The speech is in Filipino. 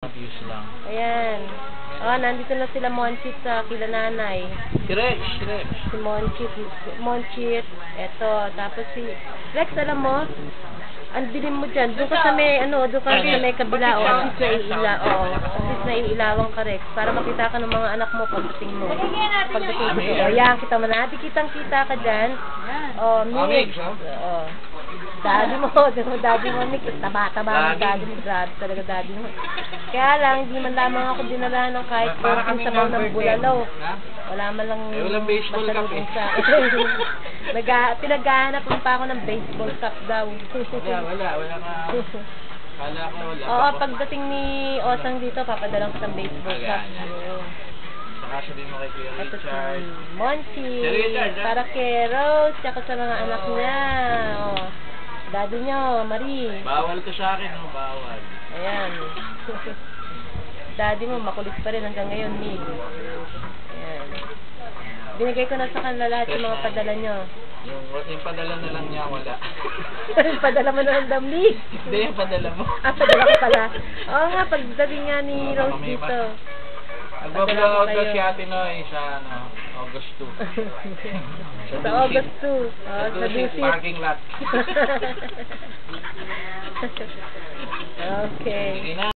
Views lang. Ayan. Oh, nandito na sila Monchit sa kila nanay. Si Rex. Si Monchit. Eto, tapos si Rex, alam mo? Ang dilim mo dyan. Doon ka sa may, doon ka sa may kabila. O, at least naiilawang ka, Rex. Para makita ka ng mga anak mo pagdating mo. Pagdating mo. O, yan, kita mo na. Kitang-kita ka dyan. O, Mix. O. Daddy mo, Mix. Taba-taba ng daddy mo. Grabe talaga daddy mo. Kaya lang, hindi man lamang ako dinala ng kahit konting sabaw ng bulalaw. Wala man lang masalubong sa pinaghahanap pa ako ng baseball cap daw. Wala ka. Kala ko wala. Oo, pagdating ni Osang dito, papadalang ko ng baseball cap. Saka sabihin mo kay Kuya Ito si Richard. Monty, Richard, para kay Rose, tsaka sa mga anak niya. Oh. Daddy nyo, Marie. Bawal to sa akin, no? Bawal. Ayan. Daddy mo, makulit pa rin hanggang ngayon, Mig. Ayan. Binigay ko na sa kanila lahat yung mga padala nyo. Yung padala na lang niya, wala. Padala mo na ng damli. Hindi, yung padala mo. Padala ko pala. Oo nga, pagdating nga ni Rose dito. Nagbablog daw si Ate Noy sa August 2. Sa August 2. Sa Dusit. Parking lot. Okay.